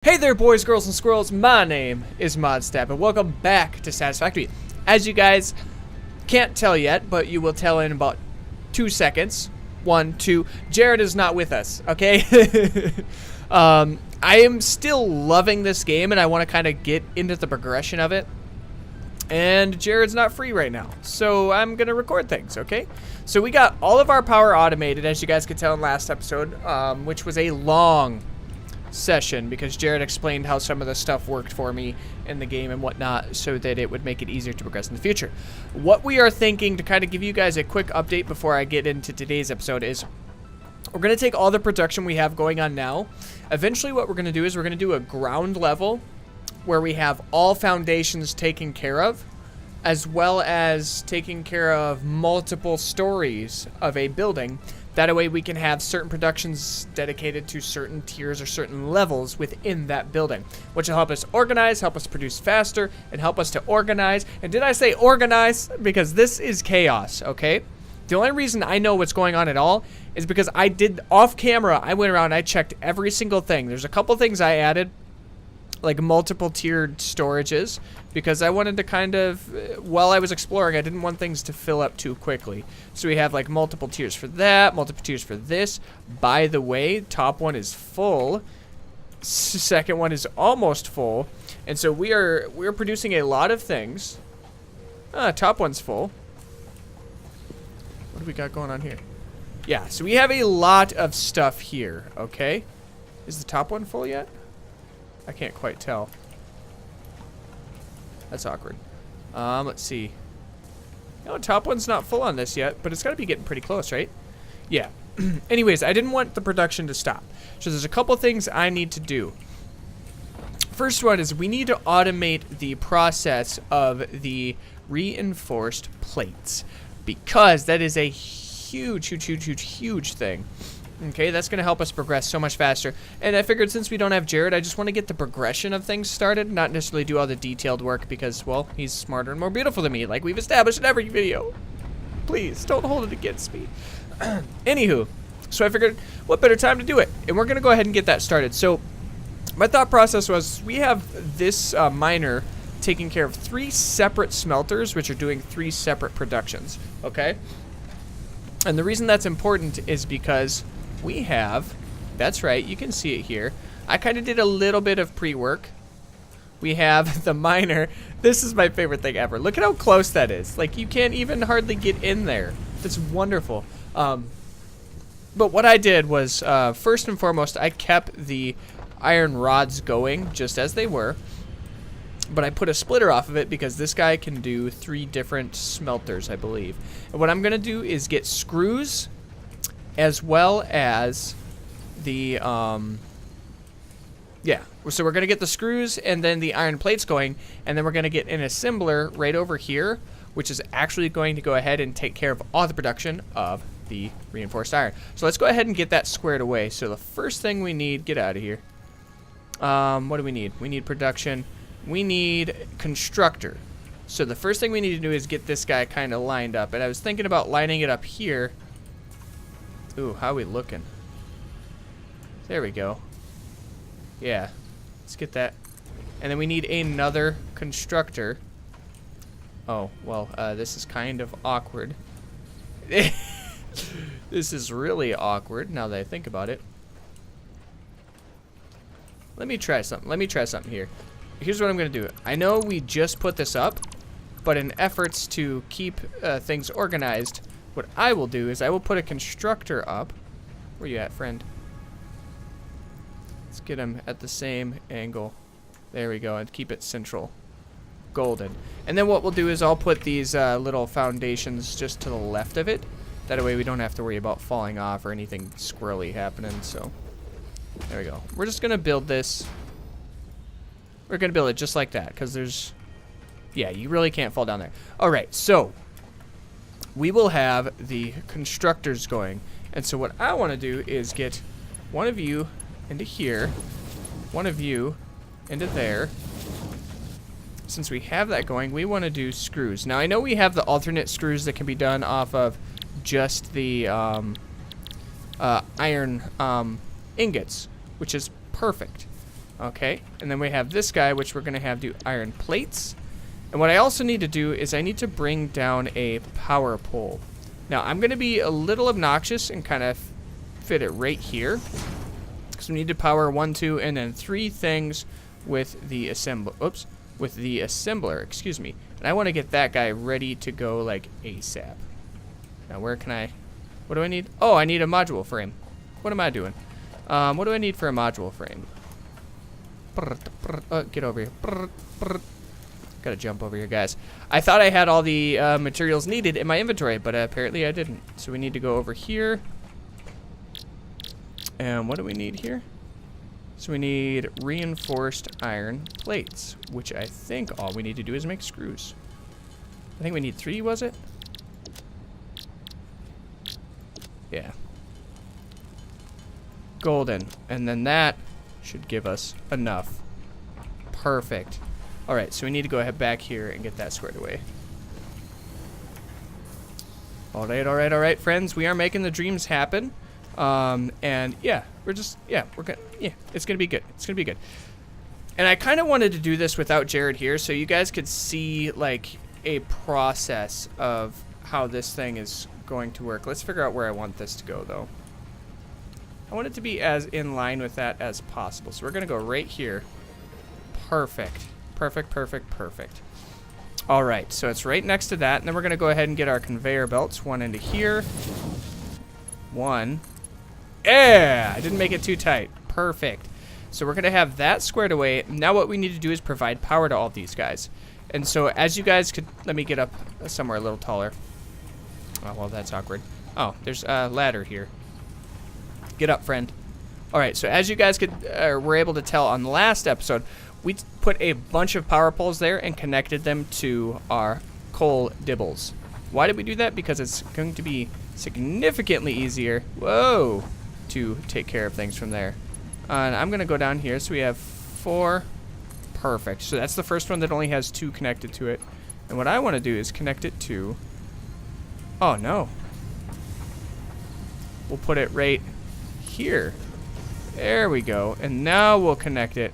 Hey there, boys, girls, and squirrels. My name is Modstab, and welcome back to Satisfactory. As you guys can't tell yet, but you will tell in about 2 seconds. 1, 2. Jared is not with us, okay? I am still loving this game, and I want to kind of get into the progression of it. And Jared's not free right now, so I'm going to record things, okay? So we got all of our power automated, as you guys could tell in last episode, which was a long session because Jared explained how some of the stuff worked for me in the game and whatnot so that it would make it easier to progress in the future. What we are thinking, to kind of give you guys a quick update before I get into today's episode, is we're going to take all the production we have going on now. Eventually what we're going to do is we're going to do a ground level where we have all foundations taken care of, as well as taking care of multiple stories of a building. That way we can have certain productions dedicated to certain tiers or certain levels within that building, which will help us organize, help us produce faster, and help us to organize. And did I say organize? Because this is chaos, okay? The only reason I know what's going on at all is because I did off camera, I went around and I checked every single thing. There's a couple things I added, like multiple tiered storages, because I wanted to kind of, while I was exploring, I didn't want things to fill up too quickly. So we have like multiple tiers for that, multiple tiers for this. By the way, top one is full, second one is almost full, and so we're producing a lot of things. Top one's full. What do we got going on here? Yeah, so we have a lot of stuff here, okay? Is the top one full yet? I can't quite tell. That's awkward. Let's see. No, top one's not full on this yet, but it's got to be getting pretty close, right? Yeah. Anyways, I didn't want the production to stop. So there's a couple things I need to do. First one is we need to automate the process of the reinforced plates, because that is a huge thing. Okay, that's going to help us progress so much faster. And I figured since we don't have Jared, I just want to get the progression of things started, not necessarily do all the detailed work because, well, he's smarter and more beautiful than me, like we've established in every video. Please, don't hold it against me. Anywho, so I figured, what better time to do it? And we're going to go ahead and get that started. So my thought process was we have this miner taking care of 3 separate smelters, which are doing 3 separate productions, okay? And the reason that's important is because we have, that's right, you can see it here. I kind of did a little bit of pre-work. We have the miner. This is my favorite thing ever. Look at how close that is. Like, you can't even hardly get in there. That's wonderful. But what I did was, first and foremost, I kept the iron rods going just as they were. But I put a splitter off of it because this guy can do 3 different smelters, I believe. And what I'm going to do is get screws as well as the, yeah. So we're going to get the screws and then the iron plates going, and then we're going to get an assembler right over here, which is actually going to go ahead and take care of all the production of the reinforced iron. So let's go ahead and get that squared away. So the first thing we need, get out of here. What do we need? We need production. We need constructor. So the first thing we need to do is get this guy kind of lined up. And I was thinking about lining it up here. Ooh, how are we looking? There we go. Yeah, let's get that. And then we need another constructor. Oh, well, this is kind of awkward. This is really awkward now that I think about it. Let me try something here. Here's what I'm going to do. I know we just put this up, but in efforts to keep things organized, what I will do is I will put a constructor up. Where you at, friend? Let's get him at the same angle. There we go, and keep it central. Golden. And then what we'll do is I'll put these little foundations just to the left of it. That way we don't have to worry about falling off or anything squirrely happening, so. There we go. We're just going to build this. We're going to build it just like that, because there's, yeah, you really can't fall down there. All right, so we will have the constructors going. And so what I want to do is get one of you into here, one of you into there. Since we have that going, we want to do screws. Now, I know we have the alternate screws that can be done off of just the iron ingots, which is perfect. Okay, and then we have this guy, which we're going to have do iron plates. And what I also need to do is I need to bring down a power pole. Now, I'm going to be a little obnoxious and kind of fit it right here. Because we need to power 1, 2, and then 3 things with the assembler, excuse me. And I want to get that guy ready to go like ASAP. Now, what do I need? Oh, I need a module frame. What am I doing? What do I need for a module frame? Get over here. Gotta jump over here, guys. I thought I had all the materials needed in my inventory, but apparently I didn't. So we need to go over here. And what do we need here? So we need reinforced iron plates, which I think all we need to do is make screws. I think we need 3, was it? Yeah. Golden. And then that should give us enough. Perfect. Alright, so we need to go ahead back here and get that squared away. Alright, friends. We are making the dreams happen. And yeah, it's gonna be good. It's gonna be good. And I kind of wanted to do this without Jared here so you guys could see like a process of how this thing is going to work. Let's figure out where I want this to go though. I want it to be as in line with that as possible. So we're gonna go right here. Perfect. Perfect. All right, so it's right next to that, and then we're gonna go ahead and get our conveyor belts. One into here. One. Yeah, I didn't make it too tight. Perfect. So we're gonna have that squared away. Now what we need to do is provide power to all of these guys. And so as you guys could, let me get up somewhere a little taller. Oh, well, that's awkward. Oh, there's a ladder here. Get up, friend. All right, so as you guys were able to tell on the last episode, we put a bunch of power poles there and connected them to our coal dibbles. Why did we do that? Because it's going to be significantly easier, to take care of things from there. And I'm going to go down here. So we have 4. Perfect. So that's the first one that only has 2 connected to it. And what I want to do is connect it to... Oh, no. We'll put it right here. There we go. And now we'll connect it.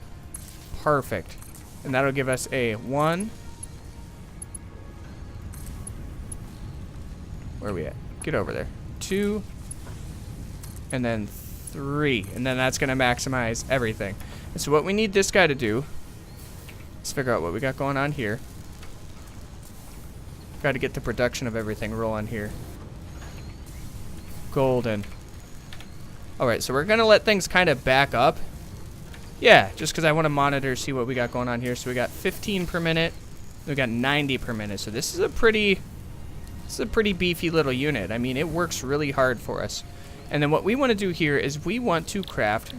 Perfect. And that'll give us a 1. Where are we at? Get over there. 2. And then 3. And then that's going to maximize everything. And so what we need this guy to do, let's figure out what we got going on here. Got to get the production of everything rolling here. Golden. Alright, so we're going to let things kind of back up. Yeah, just because I want to monitor, see what we got going on here. So we got 15 per minute. We got 90 per minute. So this is a pretty beefy little unit. I mean, it works really hard for us. And then what we want to do here is we want to craft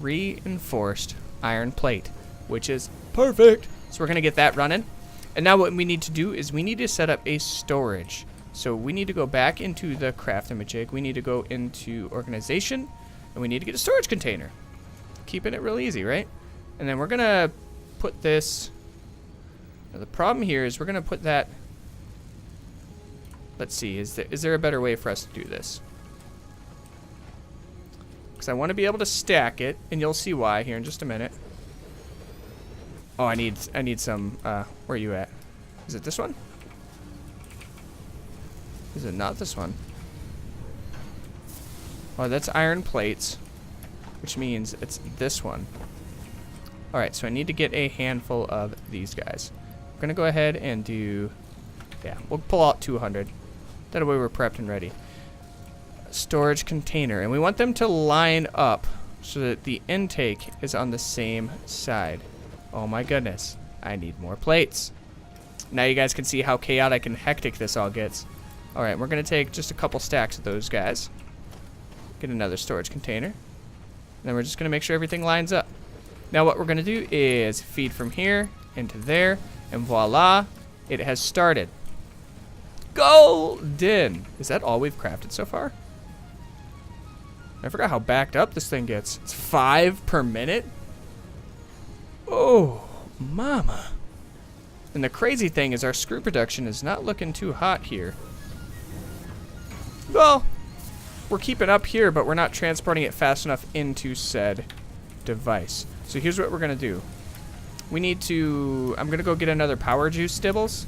reinforced iron plate, which is perfect. So we're going to get that running. And now what we need to do is we need to set up a storage. So we need to go back into the craft imaging. We need to go into organization, and we need to get a storage container. Keeping it real easy, right? And then we're going to put this... Now the problem here is we're going to put that... Let's see, is there a better way for us to do this? Because I want to be able to stack it, and you'll see why here in just a minute. Oh, I need some, where are you at? Is it this one? Is it not this one? Oh, that's iron plates, which means it's this one. Alright, so I need to get a handful of these guys. We're going to go ahead and do... Yeah, we'll pull out 200. That way we're prepped and ready. Storage container. And we want them to line up so that the intake is on the same side. Oh my goodness. I need more plates. Now you guys can see how chaotic and hectic this all gets. Alright, we're going to take just a couple stacks of those guys. Get another storage container. And then we're just going to make sure everything lines up. Now what we're going to do is feed from here into there. And voila, it has started. Golden! Is that all we've crafted so far? I forgot how backed up this thing gets. It's 5 per minute? Oh, mama. And the crazy thing is our screw production is not looking too hot here. Well, we're keeping up here, but we're not transporting it fast enough into said device. So here's what we're going to do. We need to... I'm going to go get another power juice stibbles.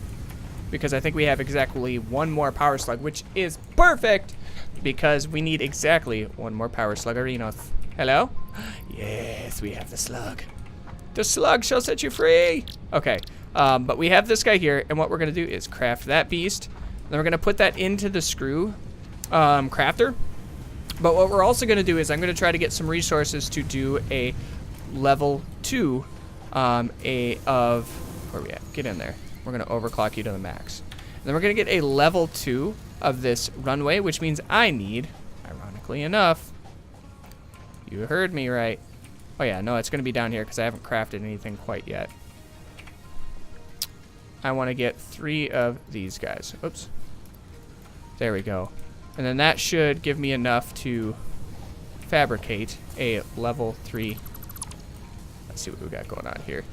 Because I think we have exactly one more power slug, which is perfect. Because we need exactly one more power slug. Hello? Yes, we have the slug. The slug shall set you free. Okay. But we have this guy here. And what we're going to do is craft that beast. Then we're going to put that into the screw crafter. But what we're also going to do is I'm going to try to get some resources to do a level 2 where are we at? Get in there. We're going to overclock you to the max. And then we're going to get a level 2 of this runway, which means I need, ironically enough, you heard me right. Oh yeah, no, it's going to be down here because I haven't crafted anything quite yet. I want to get 3 of these guys. Oops. There we go. And then that should give me enough to fabricate a level 3. Let's see what we got going on here.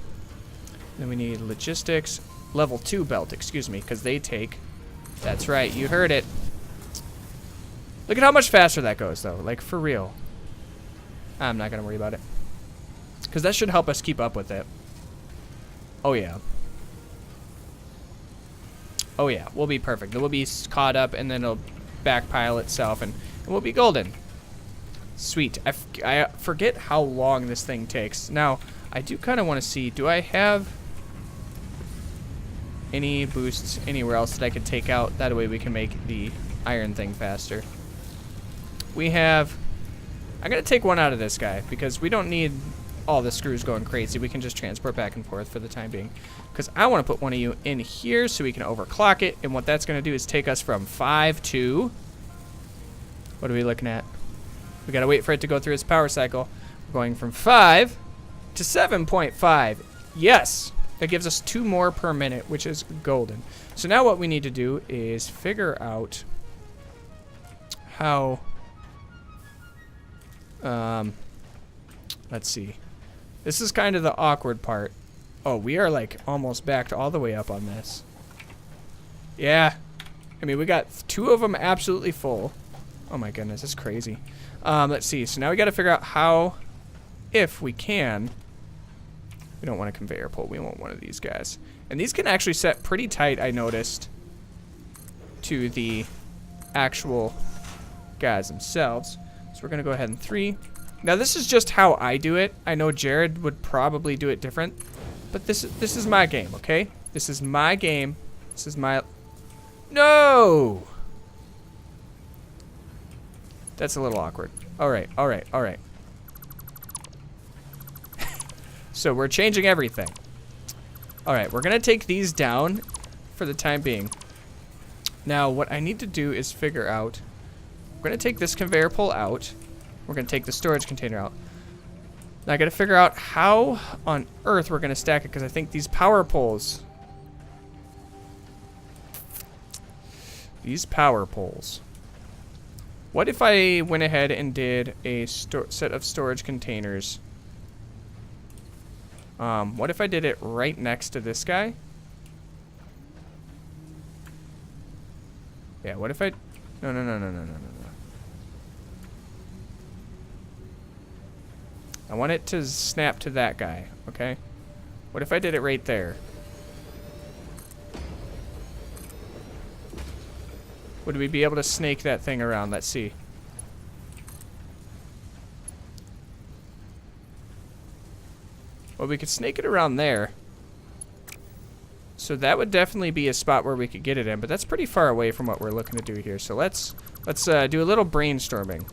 Then we need logistics. Level 2 belt, excuse me, because they take... That's right, you heard it. Look at how much faster that goes, though. Like, for real. I'm not going to worry about it. Because that should help us keep up with it. Oh, yeah. Oh, yeah. We'll be perfect. We'll be caught up, and then it'll backpile itself, and we'll be golden. Sweet. I forget how long this thing takes. Now, I do kind of want to see, do I have any boosts anywhere else that I could take out? That way we can make the iron thing faster. We have... I'm going to take one out of this guy, because we don't need all the screws going crazy. We can just transport back and forth for the time being. Because I want to put one of you in here so we can overclock it. And what that's going to do is take us from 5 to... What are we looking at? We got to wait for it to go through its power cycle. We're going from 5 to 7.5. Yes! That gives us 2 more per minute, which is golden. So now what we need to do is figure out how... let's see. This is kind of the awkward part. Oh, we are like almost backed all the way up on this. Yeah. I mean, we got 2 of them absolutely full. Oh my goodness, that's crazy. Let's see. So now we got to figure out how, if we can. We don't want a conveyor pole. We want one of these guys. And these can actually set pretty tight, I noticed, to the actual guys themselves. So we're going to go ahead and 3. Now this is just how I do it. I know Jared would probably do it different. But this is my game, okay? This is my game. This is my... No! That's a little awkward. Alright, alright, alright. So we're changing everything. Alright, we're going to take these down for the time being. Now, what I need to do is figure out... We're going to take this conveyor pole out. We're going to take the storage container out. Now I got to figure out how on earth we're going to stack it, because I think these power poles... These power poles... What if I went ahead and did a set of storage containers? What if I did it right next to this guy? Yeah, what if I... No. I want it to snap to that guy, okay? What if I did it right there? Would we be able to snake that thing around? Let's see. Well, we could snake it around there. So that would definitely be a spot where we could get it in, but that's pretty far away from what we're looking to do here. So let's do a little brainstorming.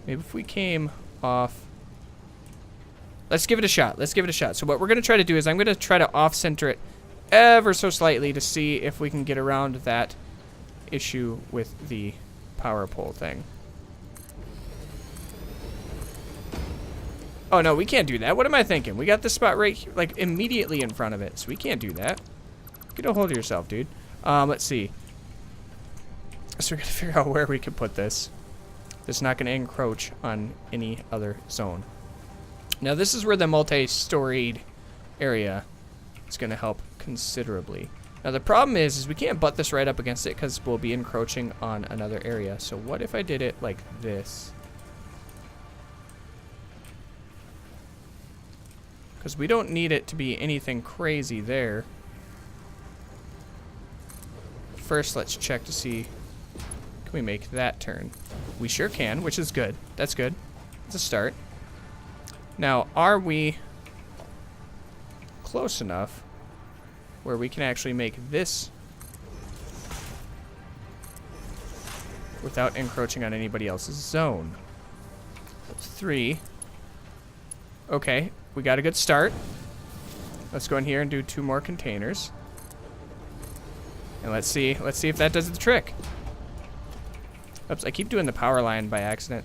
Maybe if we came off... Let's give it a shot. Let's give it a shot. So what we're going to try to do is I'm going to try to off-center it ever so slightly to see if we can get around that issue with the power pole thing. Oh, no, we can't do that. What am I thinking? We got this spot right here, like, immediately in front of it. So we can't do that. Get a hold of yourself, dude. Let's see. So we're going to figure out where we can put this. It's not going to encroach on any other zone. Now this is where the multi-storied area is going to help considerably. Now the problem is we can't butt this right up against it because we'll be encroaching on another area. So what if I did it like this? Because we don't need it to be anything crazy there. First, let's check to see, can we make that turn? We sure can, which is good. That's good. It's a start. Now, are we close enough where we can actually make this without encroaching on anybody else's zone? That's 3. Okay, we got a good start. Let's go in here and do 2 more containers. And let's see if that does the trick. Oops, I keep doing the power line by accident.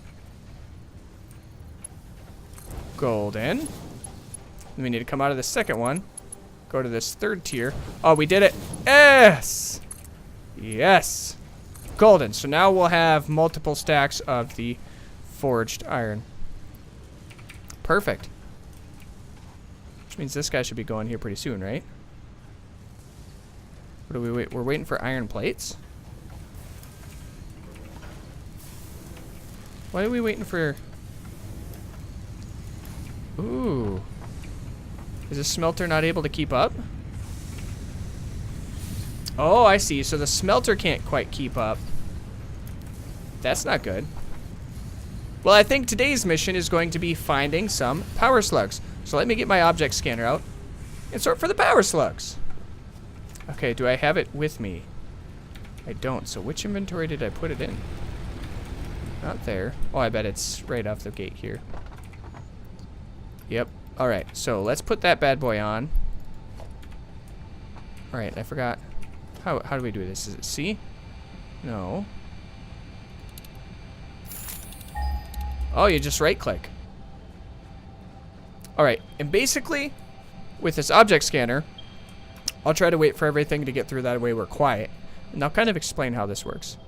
Golden. Then we need to come out of the second one. Go to this 3rd tier. Oh, we did it. Yes! Yes! Golden. So now we'll have multiple stacks of the forged iron. Perfect. Which means this guy should be going here pretty soon, right? What do we wait? We're waiting for iron plates? Why are we waiting for... Ooh. Is the smelter not able to keep up? Oh, I see. So the smelter can't quite keep up. That's not good. Well, I think today's mission is going to be finding some power slugs. So let me get my object scanner out and sort for the power slugs. Okay, do I have it with me? I don't. So which inventory did I put it in? Not there. Oh, I bet it's right off the gate here. Yep. All right, so let's put that bad boy on. All right, I forgot. How do we do this? Is it C? No. Oh, you just right click. All right, and basically, with this object scanner, I'll try to wait for everything to get through, that way we're quiet. And I'll kind of explain how this works.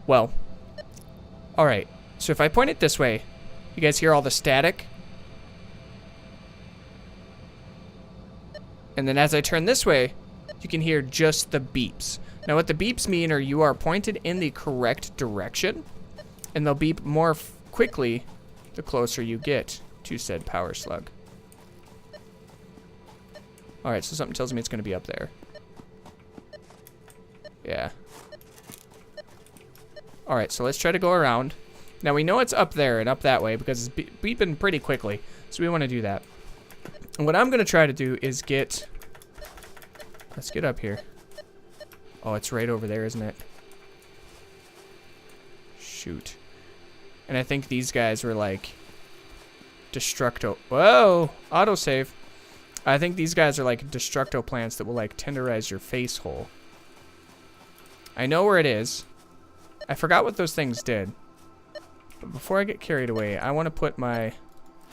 Well, all right, so if I point it this way, you guys hear all the static? And then as I turn this way, you can hear just the beeps. Now what the beeps mean are you are pointed in the correct direction, and they'll beep more quickly the closer you get to said power slug. Alright, so something tells me it's going to be up there. Yeah. Alright, so let's try to go around. Now we know it's up there and up that way because it's beeping pretty quickly, so we want to do that. And what I'm going to try to do is get... Let's get up here. Oh, it's right over there, isn't it? Shoot. And I think these guys were like... Destructo... Whoa! Autosave. I think these guys are like destructo plants that will like tenderize your face hole. I know where it is. I forgot what those things did. But before I get carried away, I want to put my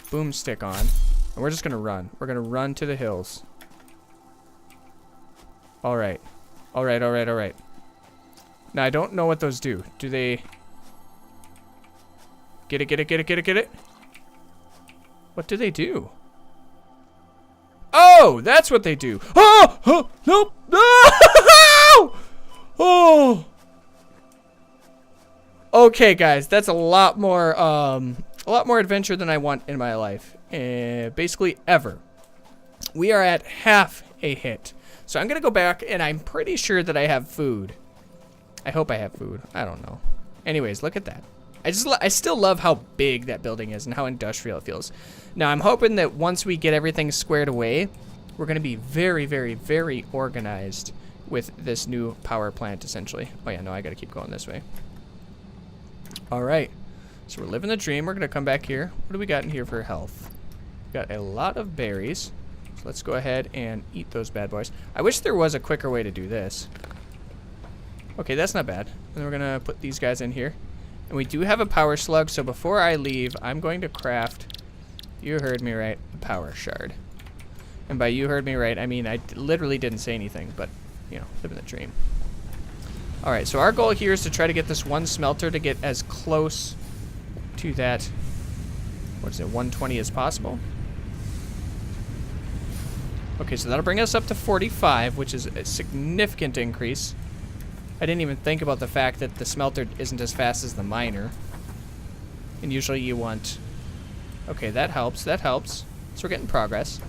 boomstick on. And we're just going to run. We're going to run to the hills. Alright. Alright, alright, alright. Now, I don't know what those do. Do they... Get it, get it, get it, get it, get it? What do they do? Oh, that's what they do. Oh, oh nope. No! Oh. Okay, guys, that's a lot more adventure than I want in my life. Basically, ever. We are at half a hit. So I'm gonna go back, and I'm pretty sure that I have food. I hope I have food. I don't know. Anyways, look at that. I still love how big that building is and how industrial it feels. Now, I'm hoping that once we get everything squared away, we're going to be very, very, very organized with this new power plant, essentially. Oh, yeah, no, I got to keep going this way. All right. So we're living the dream. We're going to come back here. What do we got in here for health? We got a lot of berries. So let's go ahead and eat those bad boys. I wish there was a quicker way to do this. Okay, that's not bad. And then we're going to put these guys in here. And we do have a power slug, so before I leave, I'm going to craft, you heard me right, a power shard. And by you heard me right, I mean I literally didn't say anything, but, you know, living the dream. Alright, so our goal here is to try to get this one smelter to get as close to that, what is it, 120 as possible. Okay, so that'll bring us up to 45, which is a significant increase. I didn't even think about the fact that the smelter isn't as fast as the miner. And usually you want... Okay, that helps, that helps. So we're getting progress.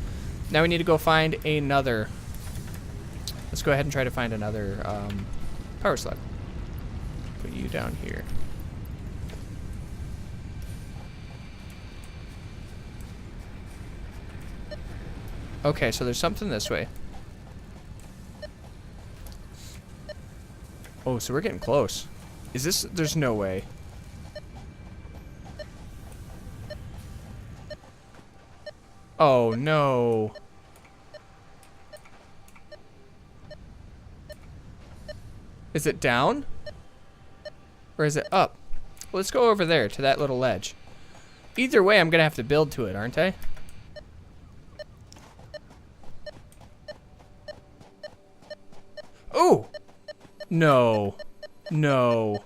Now we need to go find another... Let's go ahead and try to find another power slug. Put you down here. Okay, so there's something this way. Oh, so we're getting close. Is this... There's no way. Oh, no. Is it down? Or is it up? Well, let's go over there to that little ledge. Either way, I'm going to have to build to it, aren't I? Oh! No. No.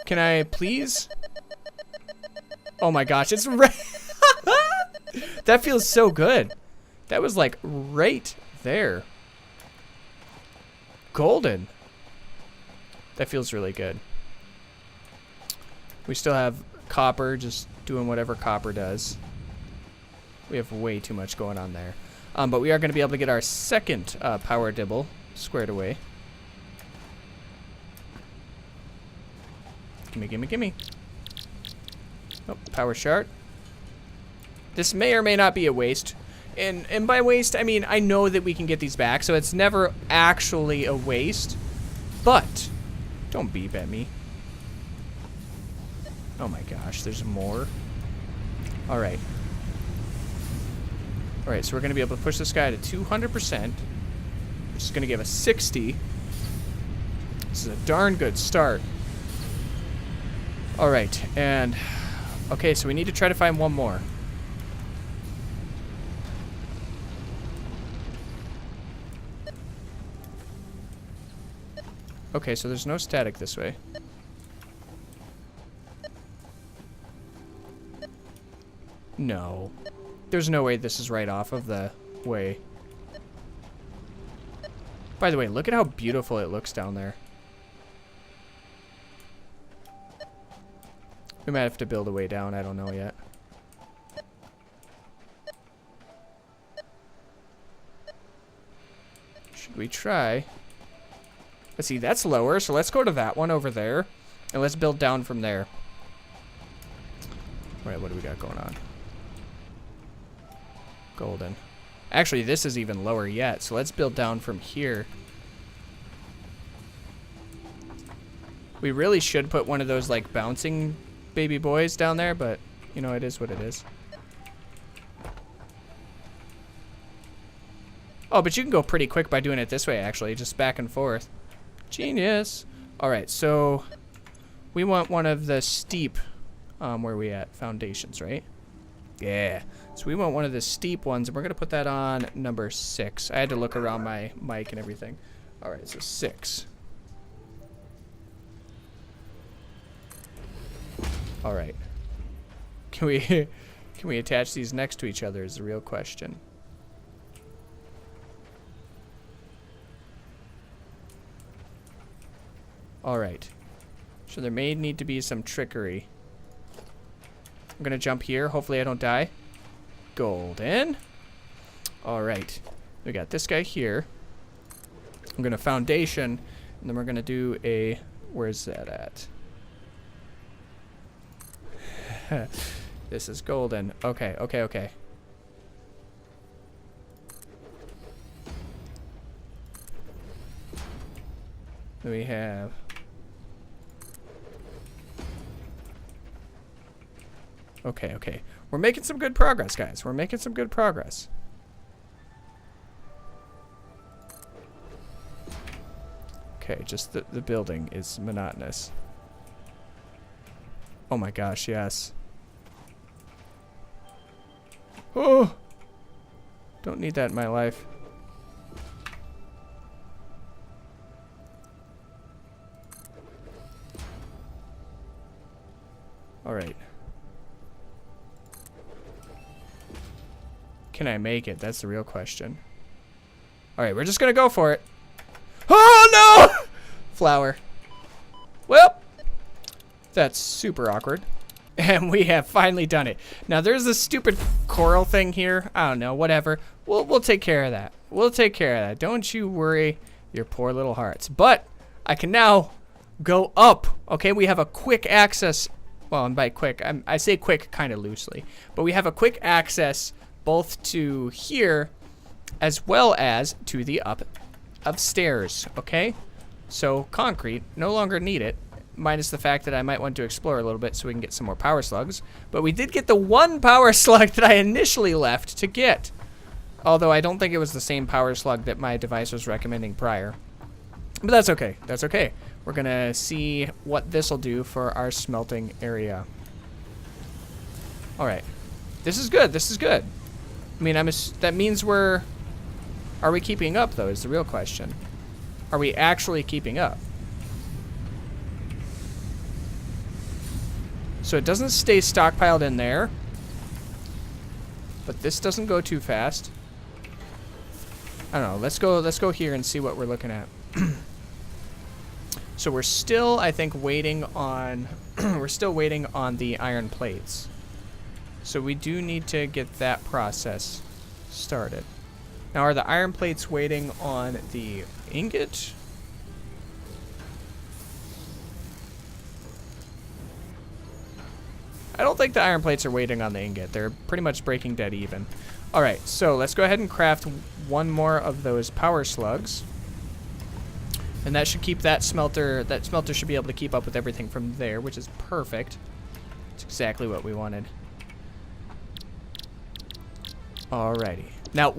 Can I please? Oh my gosh, it's right. That feels so good. That was like right there. Golden. That feels really good. We still have copper, just doing whatever copper does. We have way too much going on there. But we are going to be able to get our second power dibble squared away. Gimme, gimme, gimme. Oh, power shard. This may or may not be a waste. And by waste, I mean, I know that we can get these back, so it's never actually a waste. But, don't beep at me. Oh my gosh, there's more. Alright. Alright, so we're going to be able to push this guy to 200%. Which is going to give us 60. This is a darn good start. Alright, and... Okay, so we need to try to find one more. Okay, so there's no static this way. No. There's no way this is right off of the way. By the way, look at how beautiful it looks down there. We might have to build a way down, I don't know yet. Should we try? Let's see, that's lower, so let's go to that one over there. And let's build down from there. Alright, what do we got going on? Golden. Actually, this is even lower yet, so let's build down from here. We really should put one of those, like, bouncing baby boys down there, but, you know, it is what it is. Oh, but you can go pretty quick by doing it this way, actually, just back and forth. Genius. Alright, so we want one of the steep, where are we at? Foundations, right? Yeah. So we want one of the steep ones, and we're going to put that on number 6. I had to look around my mic and everything. Alright, so 6. Alright. Can we attach these next to each other is the real question. Alright. So there may need to be some trickery. I'm gonna jump here. Hopefully I don't die. Golden. Alright. We got this guy here. I'm gonna foundation. And then we're gonna do a... Where's that at? This is golden. Okay, okay, okay. Then we have... Okay, okay. We're making some good progress, guys. We're making some good progress. Okay, just the building is monotonous. Oh my gosh, yes. Oh! Don't need that in my life. Alright. can I make it? That's the real question. All right, we're just gonna go for it. Oh no! Flower. Well, that's super awkward. And we have finally done it. Now there's this stupid coral thing here. I don't know, whatever. We'll take care of that. We'll take care of that. Don't you worry your poor little hearts. But I can now go up. Okay, we have a quick access. Well, and by quick, I say quick kind of loosely. But we have a quick access both to here as well as to the upstairs. Okay? So concrete, no longer need it. Minus the fact that I might want to explore a little bit so we can get some more power slugs. But we did get the one power slug that I initially left to get. Although I don't think it was the same power slug that my device was recommending prior. But that's okay. That's okay. We're going to see what this will do for our smelting area. Alright. This is good. This is good. I mean, that means we're... Are we keeping up, though, is the real question. Are we actually keeping up? So it doesn't stay stockpiled in there. But this doesn't go too fast. I don't know. Let's go here and see what we're looking at. So we're still, I think, waiting on we're still waiting on the iron plates. So we do need to get that process started. Now, are the iron plates waiting on the ingot? I don't think the iron plates are waiting on the ingot. They're pretty much breaking dead even. All right, so let's go ahead and craft one more of those power slugs. And that should keep that smelter should be able to keep up with everything from there, which is perfect. It's exactly what we wanted. Alrighty. Now,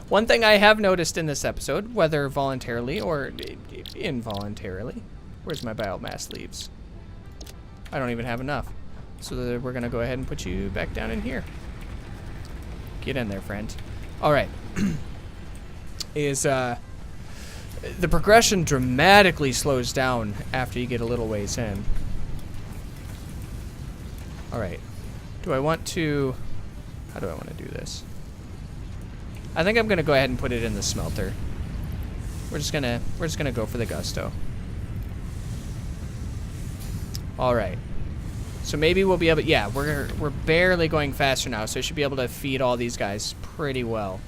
one thing I have noticed in this episode, whether voluntarily or involuntarily, where's my biomass leaves? I don't even have enough. So we're gonna go ahead and put you back down in here. Get in there, friend. All right. The progression dramatically slows down after you get a little ways in. All right. Do I want to... How do I want to do this? I think I'm gonna go ahead and put it in the smelter. We're just gonna go for the gusto. All right. So maybe we'll be able... Yeah, we're barely going faster now, so I should be able to feed all these guys pretty well.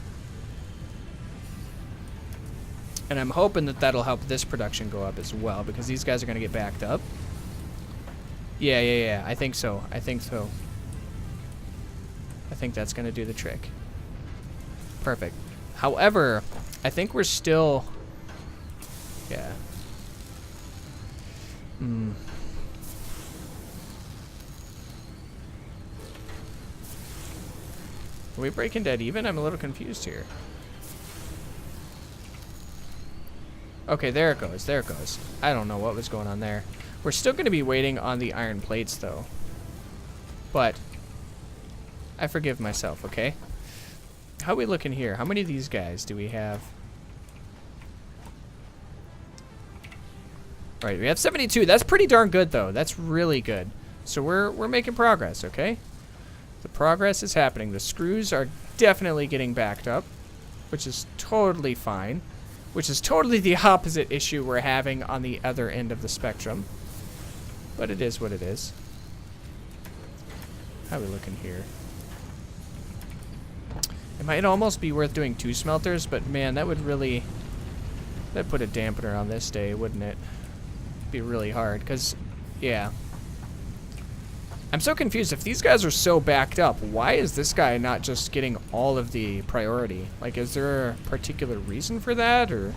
And I'm hoping that that'll help this production go up as well, because these guys are going to get backed up. Yeah. I think so. I think that's going to do the trick. Perfect. However, I think we're still... Yeah. Are we breaking dead even? I'm a little confused here. Okay, there it goes. There it goes. I don't know what was going on there. We're still going to be waiting on the iron plates, though. But I forgive myself, okay? How are we looking here? How many of these guys do we have? All right, we have 72. That's pretty darn good, though. That's really good. So we're making progress, okay? The progress is happening. The screws are definitely getting backed up, which is totally fine. Which is totally the opposite issue we're having on the other end of the spectrum. But it is what it is. How are we looking here? It might almost be worth doing 2 smelters, but man, that would really... That'd put a dampener on this day, wouldn't it? It'd be really hard, because, yeah. I'm so confused. If these guys are so backed up, why is this guy not just getting all of the priority? Like, is there a particular reason for that, or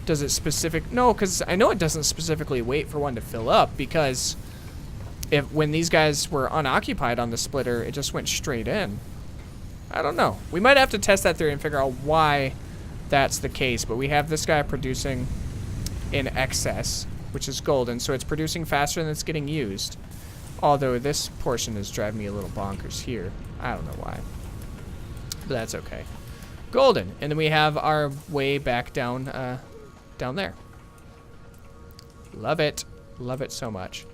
does it No, because I know it doesn't specifically wait for one to fill up, because when these guys were unoccupied on the splitter, it just went straight in. I don't know. We might have to test that theory and figure out why that's the case, but we have this guy producing in excess, which is golden, so it's producing faster than it's getting used. Although this portion is driving me a little bonkers here. I don't know why. But that's okay. Golden. And then we have our way back down down there. Love it. Love it so much.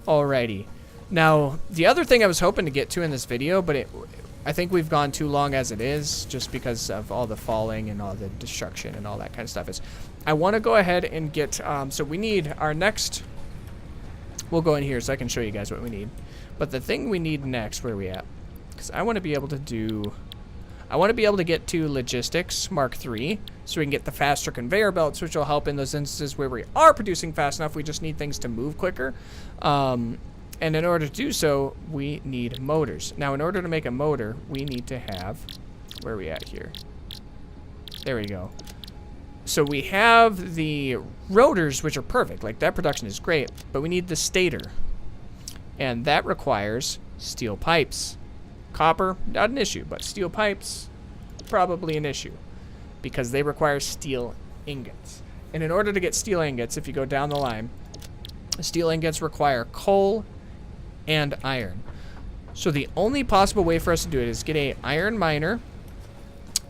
Alrighty. Now, the other thing I was hoping to get to in this video, but I think we've gone too long as it is, just because of all the falling and all the destruction and all that kind of stuff. I want to go ahead and get, so we need our next, we'll go in here so I can show you guys what we need. But the thing we need next, where are we at? Because I want to be able to do, I want to be able to get to logistics Mark III, so we can get the faster conveyor belts, which will help in those instances where we are producing fast enough. We just need things to move quicker. And in order to do so, we need motors. Now, in order to make a motor, we need to have, where are we at here? There we go. So we have the rotors, which are perfect. Like, that production is great, but we need the stator. And that requires steel pipes. Copper, not an issue, but steel pipes, probably an issue, because they require steel ingots. And in order to get steel ingots, if you go down the line, steel ingots require coal and iron. So the only possible way for us to do it is get a iron miner,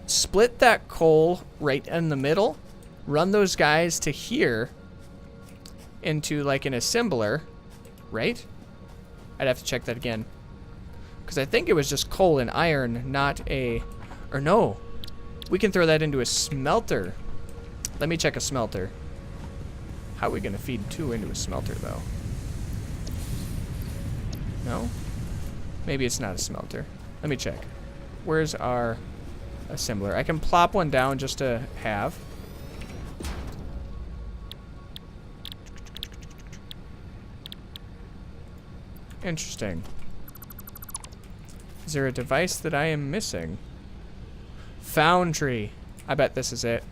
split that coal right in the middle, run those guys to here into like an assembler, right? I'd have to check that again, because I think it was just coal and iron, not a, or no, we can throw that into a smelter. Let me check a smelter. How are we gonna feed two into a smelter though? No? Maybe it's not a smelter. Let me check. Where's our assembler? I can plop one down just to have. Interesting. Is there a device that I am missing? Foundry. I bet this is it.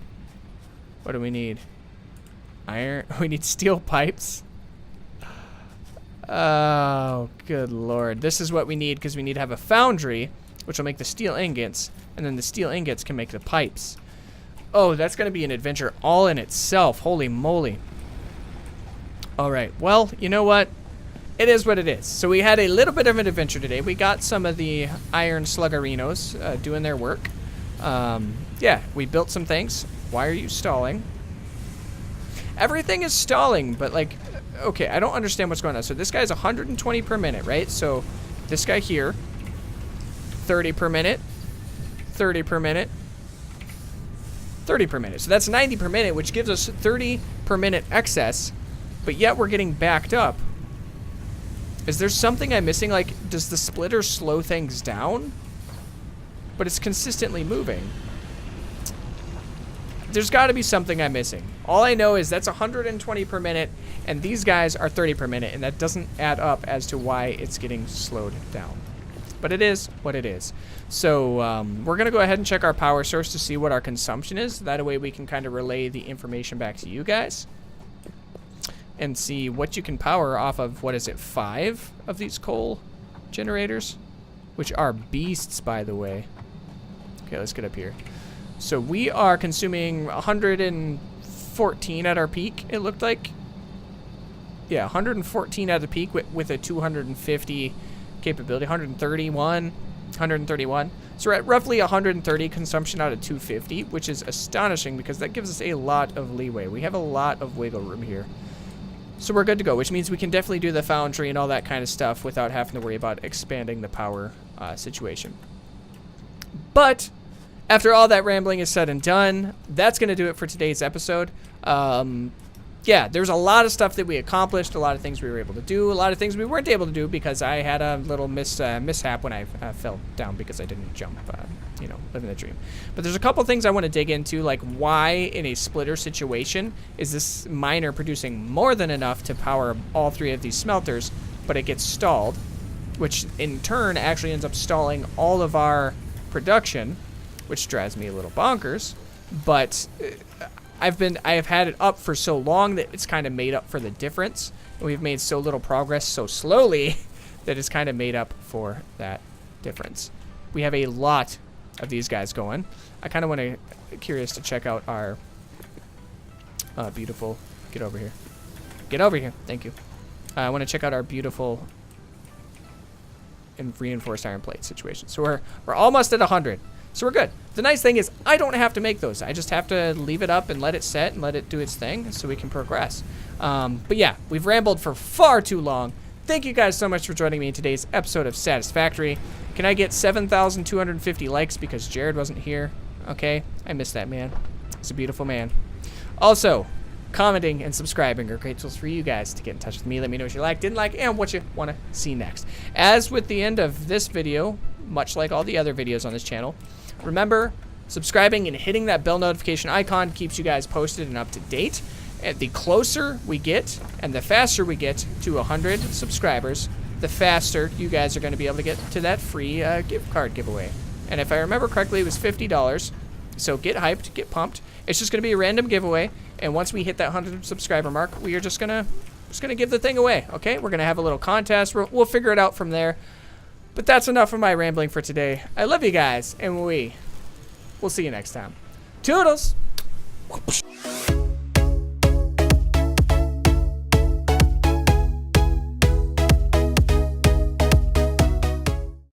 What do we need? Iron. We need steel pipes. Oh, good lord. This is what we need, because we need to have a foundry, which will make the steel ingots, and then the steel ingots can make the pipes. Oh, that's going to be an adventure all in itself. Holy moly. Alright, well, you know what? It is what it is. So we had a little bit of an adventure today. We got some of the iron sluggerinos doing their work. Yeah, we built some things. Why are you stalling? Everything is stalling, but like, okay, I don't understand what's going on. So this guy's 120 per minute, right? So this guy here, 30 per minute, 30 per minute, 30 per minute. So that's 90 per minute, which gives us 30 per minute excess, but yet we're getting backed up. Is there something I'm missing? Like, does the splitter slow things down? But it's consistently moving. There's got to be something I'm missing. All I know is that's 120 per minute, and these guys are 30 per minute, and that doesn't add up as to why it's getting slowed down. But it is what it is. So we're going to go ahead and check our power source to see what our consumption is. That way we can kind of relay the information back to you guys and see what you can power off of, what is it, 5 of these coal generators? Which are beasts, by the way. Okay, let's get up here. So we are consuming 114 at our peak, it looked like. Yeah, 114 at the peak with a 250 capability, 131. So we're at roughly 130 consumption out of 250, which is astonishing because that gives us a lot of leeway. We have a lot of wiggle room here. So we're good to go, which means we can definitely do the foundry and all that kind of stuff without having to worry about expanding the power situation. But after all that rambling is said and done, that's going to do it for today's episode. Yeah, there's a lot of stuff that we accomplished, a lot of things we were able to do, a lot of things we weren't able to do because I had a little mishap when I fell down because I didn't jump, you know, living the dream. But there's a couple things I want to dig into, like why in a splitter situation is this miner producing more than enough to power all 3 of these smelters, but it gets stalled, which in turn actually ends up stalling all of our production, which drives me a little bonkers. But I have had it up for so long that it's kind of made up for the difference. And we've made so little progress so slowly that it's kind of made up for that difference. We have a lot of these guys going. I kind of want to, curious to check out our beautiful, get over here. Get over here, thank you. I want to check out our beautiful and reinforced iron plate situation. So we're almost at 100. So we're good. The nice thing is I don't have to make those. I just have to leave it up and let it set and let it do its thing so we can progress. But yeah, we've rambled for far too long. thank you guys so much for joining me in today's episode of Satisfactory. Can I get 7,250 likes because Jared wasn't here? Okay, I miss that man. He's a beautiful man. Also, commenting and subscribing are great tools for you guys to get in touch with me. Let me know what you like, didn't like, and what you want to see next. As with the end of this video, much like all the other videos on this channel, remember, subscribing and hitting that bell notification icon keeps you guys posted and up to date. And the closer we get and the faster we get to 100 subscribers, the faster you guys are going to be able to get to that free gift card giveaway. And if I remember correctly, it was $50. So get hyped, get pumped. It's just going to be a random giveaway. And once we hit that 100 subscriber mark, we are just gonna give the thing away. Okay, we're gonna have a little contest. We'll figure it out from there. But that's enough of my rambling for today. I love you guys, and we'll see you next time. Toodles.